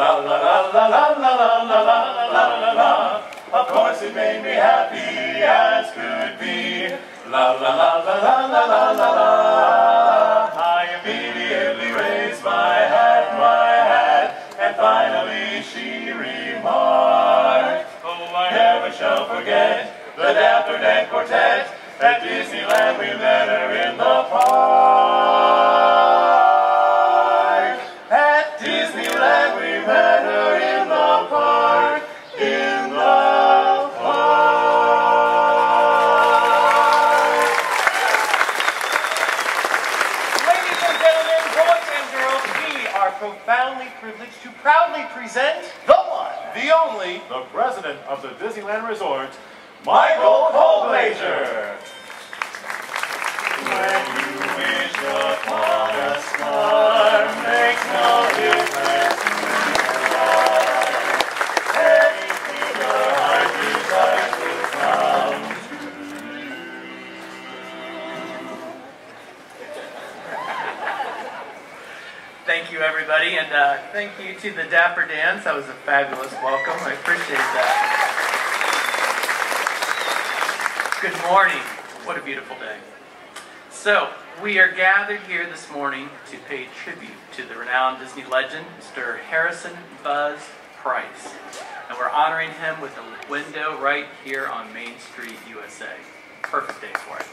la la la la la la la la la la la. Of course it made me happy as could be. La la la la la la la la la. I immediately raised my hat, and finally she remarked, oh, I never shall forget the Dapper Dan Quartet. At Disneyland we met her in the park. At Disneyland we met her in the park. In the park. Ladies and gentlemen, boys and girls, we are profoundly privileged to proudly present the one, The only, the president of the Disneyland Resort, Michael Colglazier. When you wish upon a star, makes no difference who you are. Anything your heart desires will come true. Thank you, everybody, and thank you to the Dapper Dans. That was a fabulous welcome. I appreciate that. Good morning. What a beautiful day. So, we are gathered here this morning to pay tribute to the renowned Disney legend, Mr. Harrison Buzz Price. And we're honoring him with a window right here on Main Street, USA. Perfect day for it.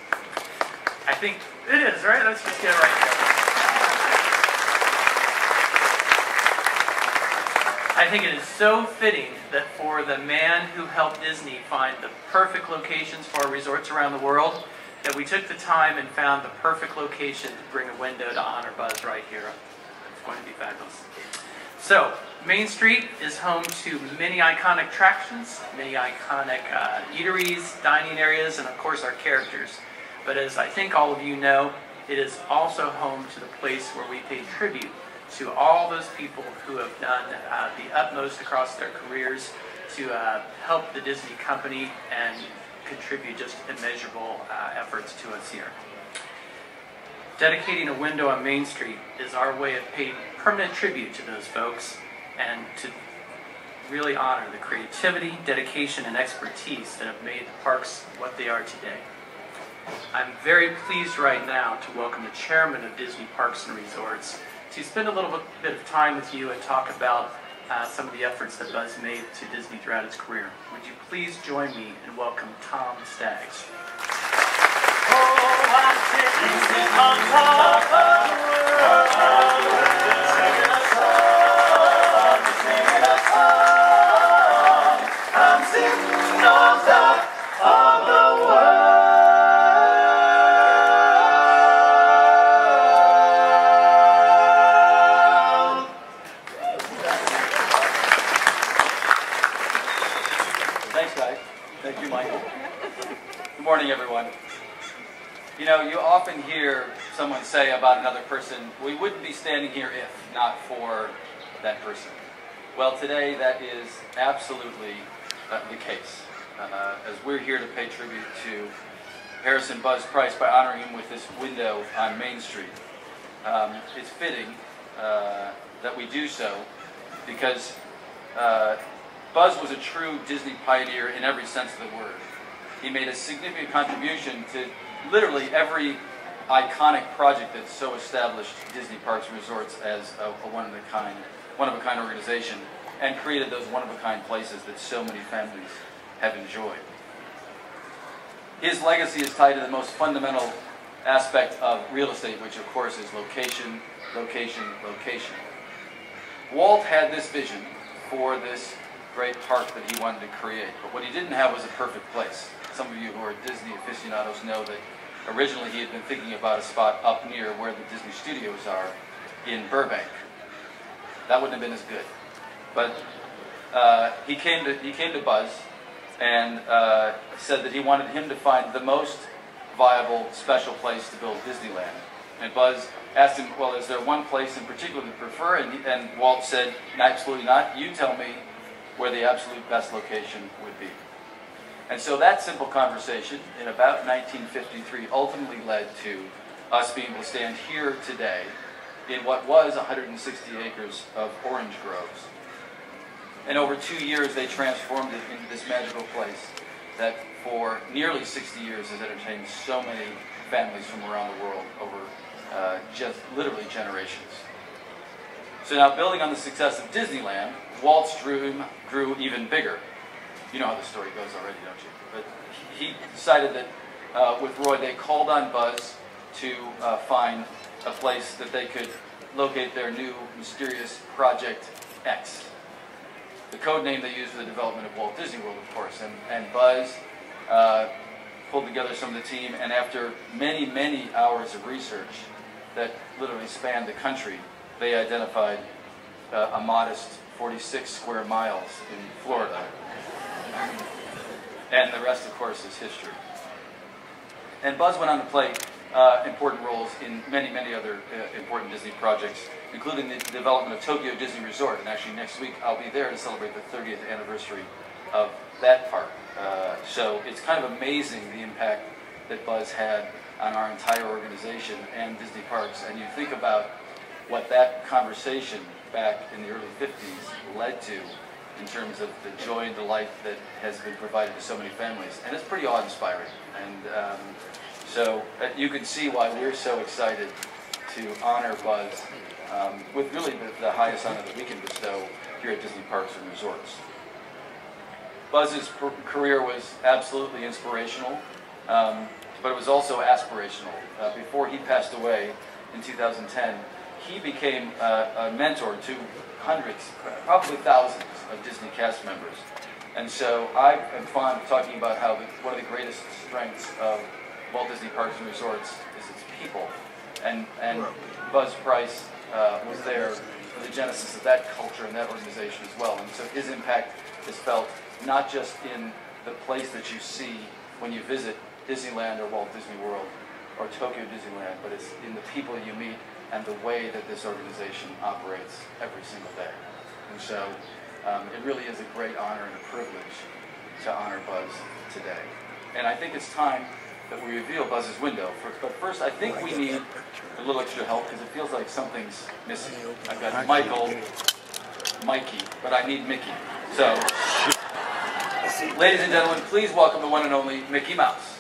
I think it is, right? Let's just get it right here. I think it is so fitting that for the man who helped Disney find the perfect locations for our resorts around the world, that we took the time and found the perfect location to bring a window to honor Buzz right here. It's going to be fabulous. So, Main Street is home to many iconic attractions, many iconic eateries, dining areas, and of course our characters. But as I think all of you know, it is also home to the place where we pay tribute to all those people who have done the utmost across their careers to help the Disney company and contribute just immeasurable efforts to us here. Dedicating a window on Main Street is our way of paying permanent tribute to those folks and to really honor the creativity, dedication, and expertise that have made the parks what they are today. I'm very pleased right now to welcome the chairman of Disney Parks and Resorts to spend a little bit of time with you and talk about some of the efforts that Buzz made to Disney throughout his career. Would you please join me and welcome Tom Staggs. Oh, I'm sitting on top of the world, singing a song, singing a song. I'm sitting on top of the world. Thanks, guys. Thank you, Michael. Good morning, everyone. You know, you often hear someone say about another person, we wouldn't be standing here if not for that person. Well, today that is absolutely the case. As we're here to pay tribute to Harrison Buzz Price by honoring him with this window on Main Street. It's fitting that we do so because Buzz was a true Disney pioneer in every sense of the word. He made a significant contribution to literally every iconic project that so established Disney Parks and Resorts as a one-of-a-kind organization and created those one-of-a-kind places that so many families have enjoyed. His legacy is tied to the most fundamental aspect of real estate, which of course is location, location, location. Walt had this vision for this great park that he wanted to create, but what he didn't have was a perfect place. Some of you who are Disney aficionados know that originally he had been thinking about a spot up near where the Disney Studios are in Burbank. That wouldn't have been as good. But he came to Buzz and said that he wanted him to find the most viable, special place to build Disneyland. And Buzz asked him, well, is there one place in particular you prefer? And Walt said, absolutely not. You tell me where the absolute best location would be. And so that simple conversation in about 1953 ultimately led to us being able to stand here today in what was 160 acres of orange groves And over 2 years, they transformed it into this magical place that for nearly 60 years has entertained so many families from around the world over just literally generations. So now, building on the success of Disneyland, Walt's dream grew even bigger. You know how the story goes already, don't you? But he decided that with Roy, they called on Buzz to find a place that they could locate their new mysterious Project X. The code name they used for the development of Walt Disney World, of course. And Buzz pulled together some of the team, and after many, many hours of research that literally spanned the country, they identified a modest 46 square miles in Florida. And the rest, of course, is history. And Buzz went on to play important roles in many, many other important Disney projects, including the development of Tokyo Disney Resort. And actually next week I'll be there to celebrate the 30th anniversary of that park. So it's kind of amazing the impact that Buzz had on our entire organization and Disney Parks. And you think about what that conversation back in the early 50s led to in terms of the joy and delight that has been provided to so many families. And it's pretty awe-inspiring. And so you can see why we're so excited to honor Buzz with really the highest honor that we can bestow here at Disney Parks and Resorts. Buzz's career was absolutely inspirational, but it was also aspirational. Before he passed away in 2010, he became a mentor to hundreds, probably thousands of Disney cast members. And so I am fond of talking about how one of the greatest strengths of Walt Disney Parks and Resorts is its people. And Buzz Price was there for the genesis of that culture and that organization as well. And so his impact is felt not just in the place that you see when you visit Disneyland or Walt Disney World or Tokyo Disneyland, but it's in the people you meet and the way that this organization operates every single day. And so it really is a great honor and a privilege to honor Buzz today. And I think it's time that we reveal Buzz's window. But first, I think we need a little extra help because it feels like something's missing. I've got Michael, Mikey, but I need Mickey. So, ladies and gentlemen, please welcome the one and only Mickey Mouse.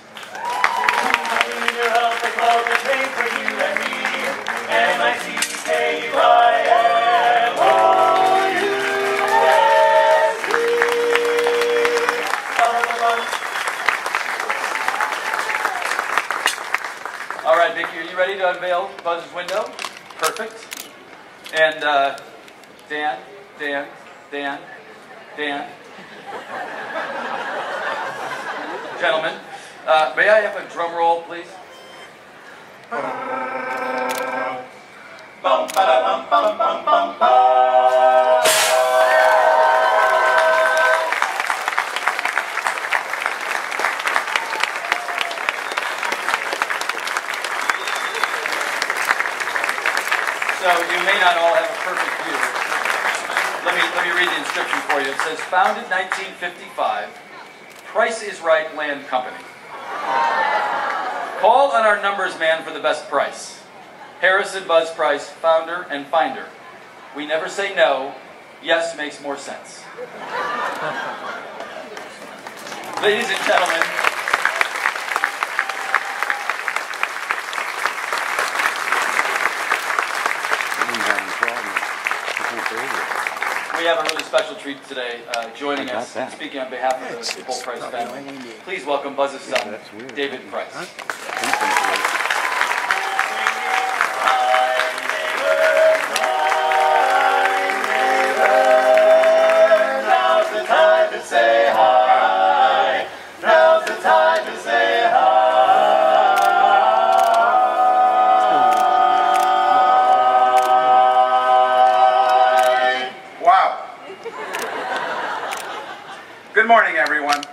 All right, Mickey, are you ready to unveil Buzz's window? Perfect. And Dan. Gentlemen, may I have a drum roll, please? So you may not all have a perfect view. Let me read the inscription for you. It says, founded 1955, Price is Right Land Company. Call on our numbers man for the best price. Harrison Buzz Price, founder and finder. We never say no. Yes makes more sense. Ladies and gentlemen, we have a really special treat today. Joining us and speaking on behalf of the whole Price family, please welcome Buzz's son, David Price. Now's the time to say hi. Now's the time to say hi. Good morning, everyone.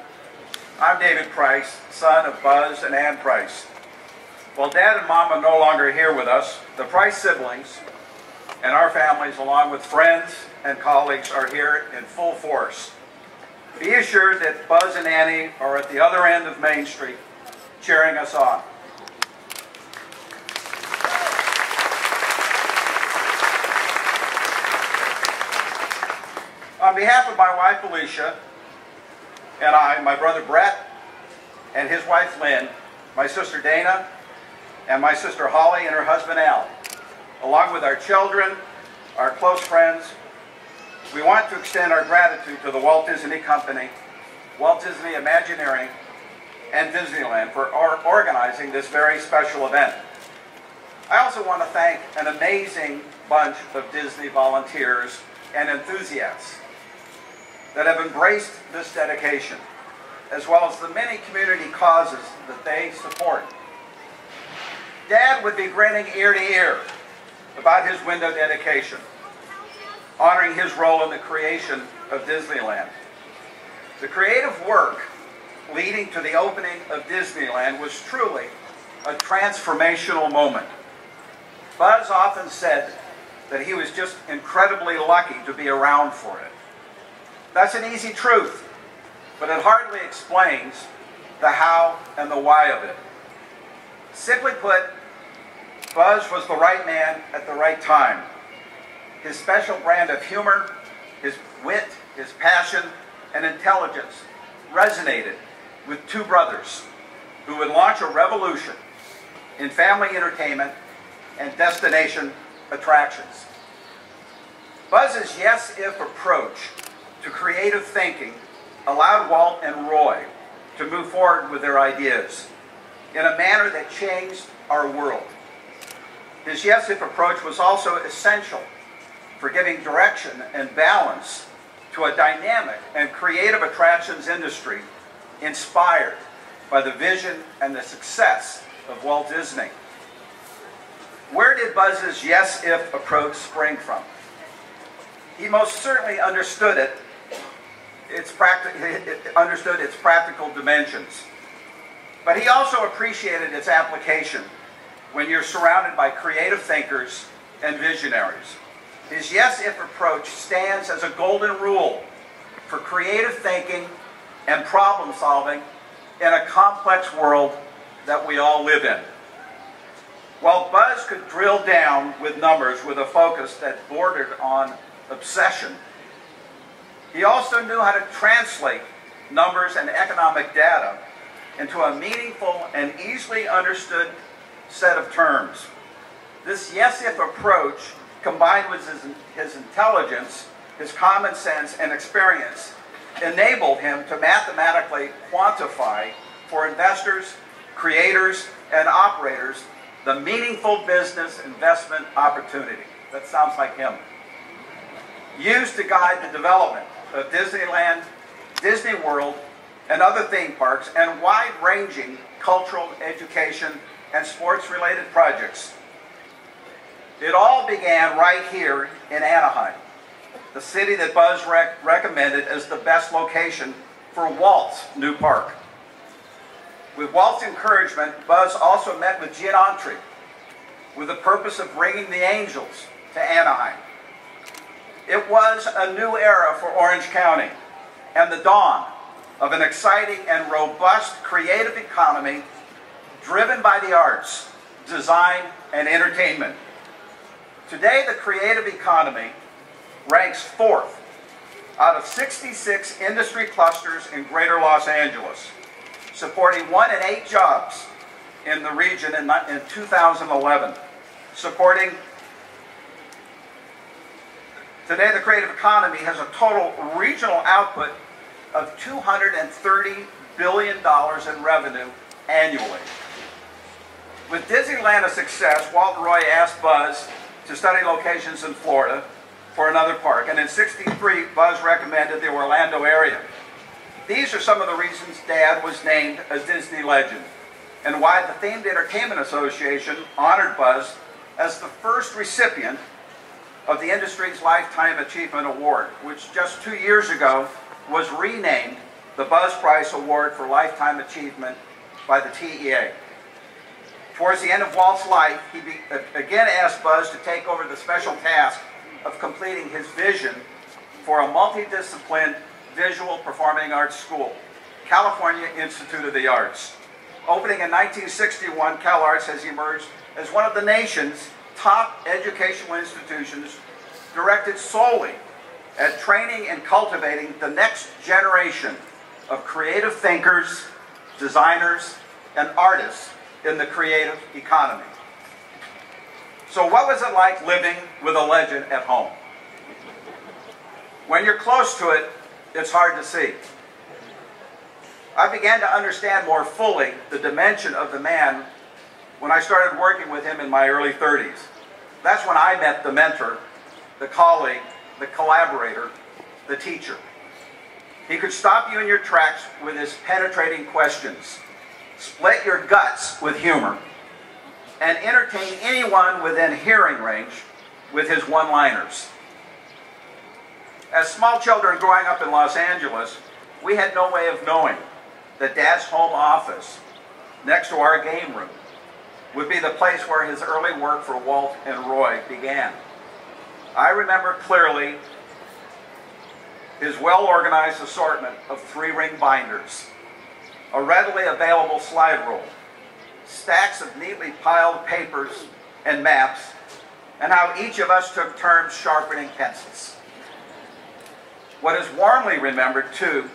I'm David Price, son of Buzz and Ann Price. While Dad and Mom are no longer here with us, the Price siblings and our families, along with friends and colleagues, are here in full force. Be assured that Buzz and Annie are at the other end of Main Street, cheering us on. On behalf of my wife Alicia and I, my brother Brett and his wife Lynn, my sister Dana, and my sister Holly and her husband Al, along with our children, our close friends, we want to extend our gratitude to the Walt Disney Company, Walt Disney Imagineering, and Disneyland for organizing this very special event. I also want to thank an amazing bunch of Disney volunteers and enthusiasts that have embraced this dedication, as well as the many community causes that they support. Dad would be grinning ear to ear about his window dedication, honoring his role in the creation of Disneyland. The creative work leading to the opening of Disneyland was truly a transformational moment. Buzz often said that he was just incredibly lucky to be around for it. That's an easy truth, but it hardly explains the how and the why of it. Simply put, Buzz was the right man at the right time. His special brand of humor, his wit, his passion, and intelligence resonated with two brothers who would launch a revolution in family entertainment and destination attractions. Buzz's yes-if approach to creative thinking allowed Walt and Roy to move forward with their ideas in a manner that changed our world. His yes-if approach was also essential for giving direction and balance to a dynamic and creative attractions industry inspired by the vision and the success of Walt Disney. Where did Buzz's yes-if approach spring from? He most certainly understood its practical dimensions. But he also appreciated its application when you're surrounded by creative thinkers and visionaries. His yes-if approach stands as a golden rule for creative thinking and problem solving in a complex world that we all live in. While Buzz could drill down with numbers with a focus that bordered on obsession, he also knew how to translate numbers and economic data into a meaningful and easily understood set of terms. This yes-if approach, combined with his intelligence, his common sense, and experience, enabled him to mathematically quantify for investors, creators, and operators the meaningful business investment opportunity. That sounds like him. Used to guide the development of Disneyland, Disney World, and other theme parks, and wide-ranging cultural, education, and sports-related projects. It all began right here in Anaheim, the city that Buzz recommended as the best location for Walt's new park. With Walt's encouragement, Buzz also met with Gene Autry with the purpose of bringing the Angels to Anaheim. It was a new era for Orange County and the dawn of an exciting and robust creative economy driven by the arts, design, and entertainment. Today, the creative economy ranks 4th out of 66 industry clusters in Greater Los Angeles, supporting 1 in 8 jobs in the region in 2011. Today, the creative economy has a total regional output of $230 billion in revenue annually. With Disneyland a success, Walt and Roy asked Buzz to study locations in Florida for another park, and in '63, Buzz recommended the Orlando area. These are some of the reasons Dad was named a Disney legend, and why the Themed Entertainment Association honored Buzz as the first recipient of the industry's Lifetime Achievement Award, which just 2 years ago was renamed the Buzz Price Award for Lifetime Achievement by the TEA. Towards the end of Walt's life, he again asked Buzz to take over the special task of completing his vision for a multidisciplined visual performing arts school, California Institute of the Arts. Opening in 1961, CalArts has emerged as one of the nation's top educational institutions directed solely at training and cultivating the next generation of creative thinkers, designers, and artists in the creative economy. So what was it like living with a legend at home? When you're close to it, it's hard to see. I began to understand more fully the dimension of the man when I started working with him in my early 30s. That's when I met the mentor, the colleague, the collaborator, the teacher. He could stop you in your tracks with his penetrating questions, split your guts with humor, and entertain anyone within hearing range with his one-liners. As small children growing up in Los Angeles, we had no way of knowing that Dad's home office, next to our game room, would be the place where his early work for Walt and Roy began. I remember clearly his well-organized assortment of 3-ring binders, a readily available slide rule, stacks of neatly piled papers and maps, and how each of us took turns sharpening pencils. What is warmly remembered, too,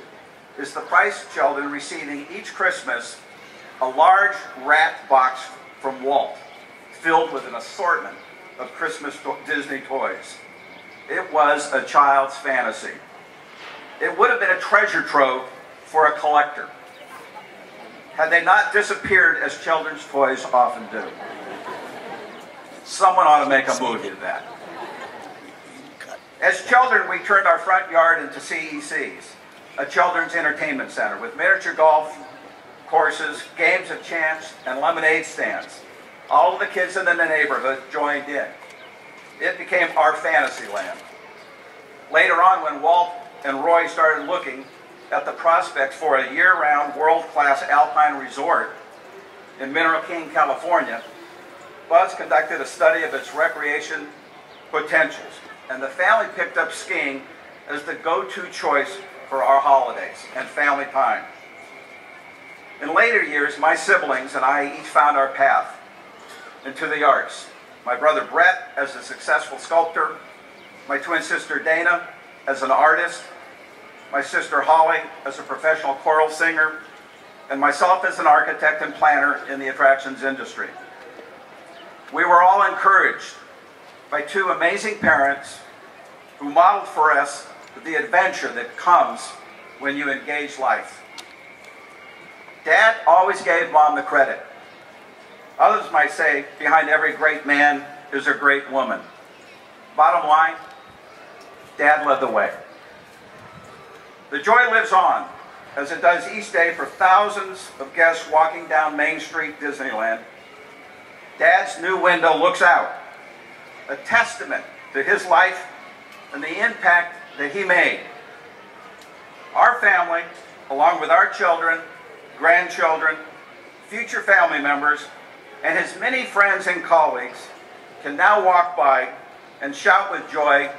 is the Price children receiving each Christmas a large wrapped box from Walt, filled with an assortment of Christmas Disney toys. It was a child's fantasy. It would have been a treasure trove for a collector, had they not disappeared as children's toys often do. Someone ought to make a movie of that. As children, we turned our front yard into CECs, a children's entertainment center with miniature golf courses, games of chance, and lemonade stands. All of the kids in the neighborhood joined in. It became our fantasy land. Later on, when Walt and Roy started looking at the prospects for a year-round world-class alpine resort in Mineral King, California, Buzz conducted a study of its recreation potentials, and the family picked up skiing as the go-to choice for our holidays and family time. In later years, my siblings and I each found our path into the arts. My brother Brett as a successful sculptor, my twin sister Dana as an artist, my sister Holly as a professional choral singer, and myself as an architect and planner in the attractions industry. We were all encouraged by 2 amazing parents who modeled for us the adventure that comes when you engage life. Dad always gave Mom the credit. Others might say, behind every great man is a great woman. Bottom line, Dad led the way. The joy lives on, as it does each day for thousands of guests walking down Main Street, Disneyland. Dad's new window looks out, a testament to his life and the impact that he made. Our family, along with our children, grandchildren, future family members, and his many friends and colleagues, can now walk by and shout with joy,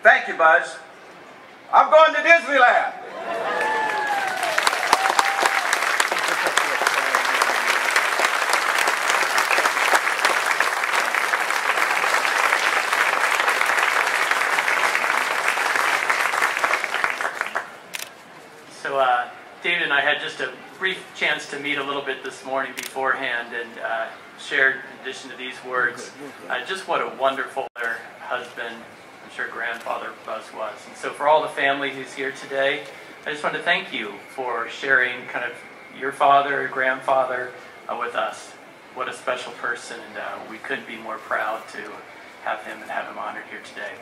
"Thank you, Buzz. I'm going to Disneyland." So David and I had just a brief chance to meet a little bit this morning beforehand, and shared, in addition to these words, just what a wonderful husband, I'm sure grandfather Buzz was. And so for all the family who's here today, I just want to thank you for sharing kind of your father, grandfather with us. What a special person, and we couldn't be more proud to have him and have him honored here today.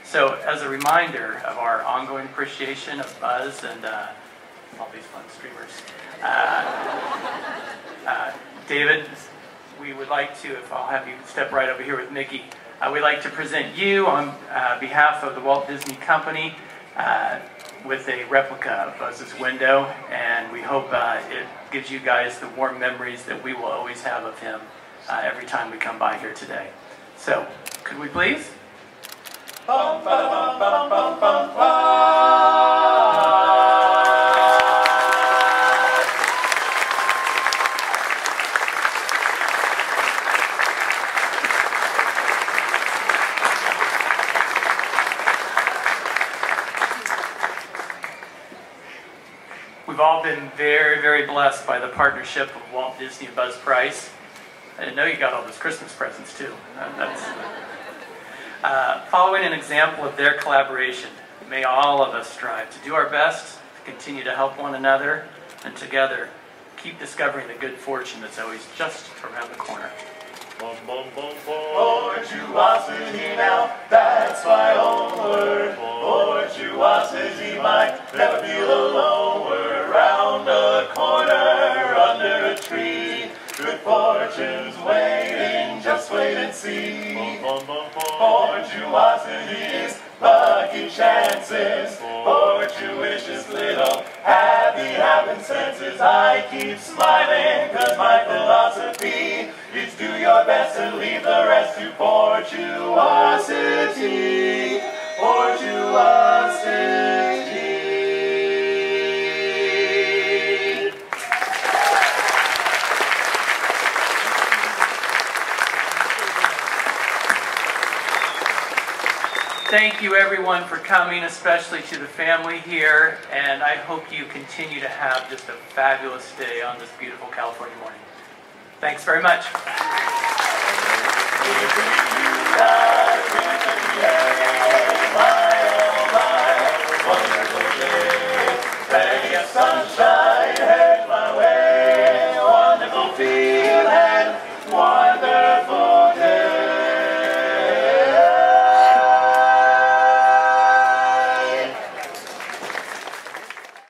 So as a reminder of our ongoing appreciation of Buzz and all these fun streamers, David, we would like to, if I'll have you step right over here with Mickey, we'd like to present you on behalf of the Walt Disney Company with a replica of Buzz's window, and we hope it gives you guys the warm memories that we will always have of him every time we come by here today. So, could we please? Bum, ba, bum, bum, bum, bum, bum. We've all been very, very blessed by the partnership of Walt Disney and Buzz Price. I didn't know you got all those Christmas presents too. Following an example of their collaboration, may all of us strive to do our best, to continue to help one another, and together keep discovering the good fortune that's always just around the corner. Virtuosity now, that's my own word. Virtuosity might never feel alone. We're round a corner, under a tree. Good fortune's waiting, just wait and see. Virtuosity is lucky chances. Virtuous little happy happenstances. I keep smiling, cause my philosophy is do your best and leave the rest to virtuosity. Virtuosity. Thank you everyone for coming, especially to the family here, and I hope you continue to have just a fabulous day on this beautiful California morning. Thanks very much. Sunshine.